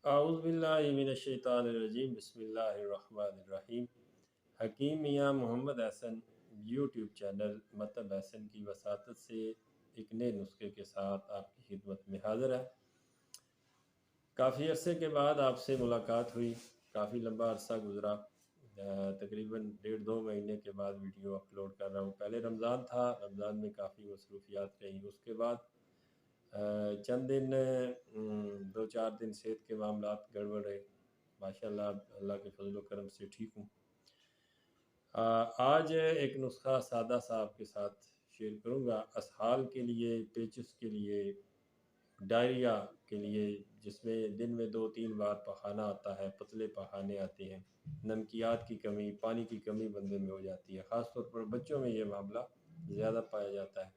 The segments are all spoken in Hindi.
औज़ुबिल्लाहिमिनश्शैतानिर्रजीम बिस्मिल्लाहिर्रहमानिर्रहीम। हकीम मियाँ मोहम्मद हसन यूट्यूब चैनल मतलब हसन की वसातत से एक नए नुस्खे के साथ आपकी खिदमत में हाज़िर है। काफ़ी अरसे के बाद आपसे मुलाकात हुई, काफ़ी लंबा अरसा गुज़रा, तकरीबन 1.5-2 महीने के बाद वीडियो अपलोड कर रहा हूँ। पहले रमज़ान था, रमज़ान में काफ़ी मसरूफ़ियात रही। उसके बाद चंद दिन 2-4 दिन सेहत के मामलात गड़बड़ रहे। माशाअल्लाह अल्लाह के फज़ल व करम से ठीक हूँ। आज एक नुस्ख़ा सादा सा आपके साथ शेयर करूँगा। असहाल के लिए, पेचिस के लिए, डायरिया के लिए, जिसमें दिन में 2-3 बार पखाना आता है, पतले पखाने आते हैं, नमकियात की कमी, पानी की कमी बंदे में हो जाती है। ख़ास तौर पर बच्चों में ये मामला ज़्यादा पाया जाता है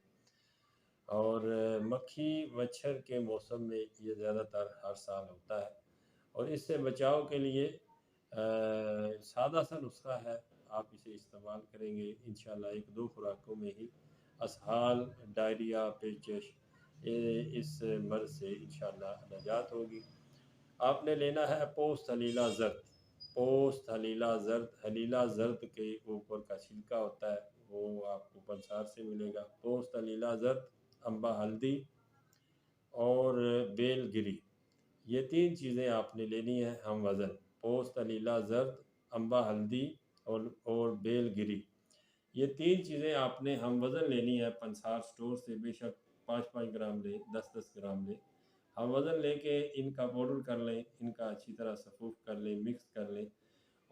और मक्खी मच्छर के मौसम में ये ज़्यादातर हर साल होता है और इससे बचाव के लिए सादा सा नुस्ख़ा है। आप इसे इस्तेमाल करेंगे इंशाअल्लाह 1-2 खुराकों में ही असहाल, डायरिया, पेचिश इस मर्ज़ से इंशाअल्लाह नजात होगी। आपने लेना है पोस्त हलीला ज़र्द। पोस्त हलीला ज़र्द, हलीला ज़र्द के ऊपर का छिलका होता है, वो आपको पंसार से मिलेगा। पोस्त हलीला ज़र्द, अम्बा हल्दी और बेलगिरी, ये 3 चीज़ें आपने लेनी है हम वज़न। पोस्त हलीला ज़र्द, अम्बा हल्दी और बेलगिरी, ये 3 चीज़ें आपने हम वज़न लेनी है पंसार स्टोर से। बेशक 5-5 ग्राम लें, 10-10 ग्राम लें। हम वज़न लेके इनका पाउडर कर लें, इनका अच्छी तरह सफ़ूफ़ कर लें, मिक्स कर लें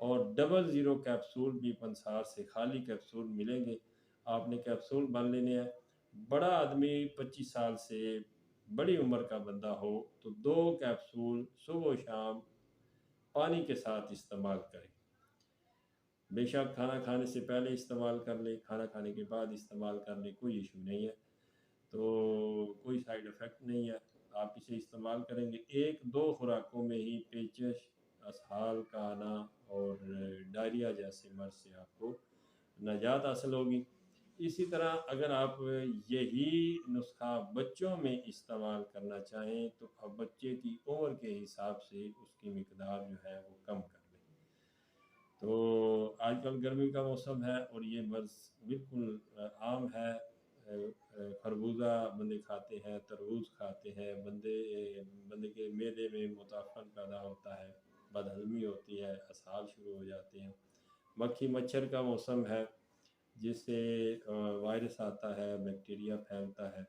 और 00 कैप्सूल भी पंसार से खाली कैप्सूल मिलेंगे। आपने कैप्सूल भर लेने हैं। बड़ा आदमी 25 साल से बड़ी उम्र का बंदा हो तो 2 कैप्सूल सुबह शाम पानी के साथ इस्तेमाल करें। बेशक खाना खाने से पहले इस्तेमाल कर लें, खाना खाने के बाद इस्तेमाल कर लें, कोई इशू नहीं है। तो कोई साइड इफ़ेक्ट नहीं है। आप इसे इस्तेमाल करेंगे 1-2 खुराकों में ही पेचिश, असहाल का आना और डायरिया जैसे मर्ज़ से आपको नजात हासिल होगी। इसी तरह अगर आप यही नुस्ख़ा बच्चों में इस्तेमाल करना चाहें तो अब बच्चे की उम्र के हिसाब से उसकी मिक़दार जो है वो कम कर लें। तो आजकल गर्मी का मौसम है और ये मर्ज़ बिल्कुल आम है। खरबूजा बंदे खाते हैं, तरबूज खाते हैं, बंदे के मैदे में मुताफ़न पैदा होता है, बदहज़मी होती है, असहाल शुरू हो जाते हैं। मक्खी मच्छर का मौसम है जिससे वायरस आता है, बैक्टीरिया फैलता है,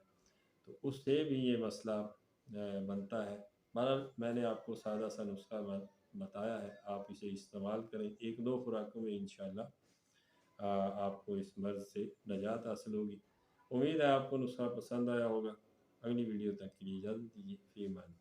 तो उससे भी ये मसला बनता है। बहरहाल मैंने आपको सादा सा नुस्ख़ा बताया है, आप इसे इस्तेमाल करें। 1-2 खुराकों में इंशाअल्लाह आपको इस मर्ज़ से नजात हासिल होगी। उम्मीद है आपको नुस्ख़ा पसंद आया होगा। अगली वीडियो तक के लिए इजाज़त दीजिए। फ़ी अमान।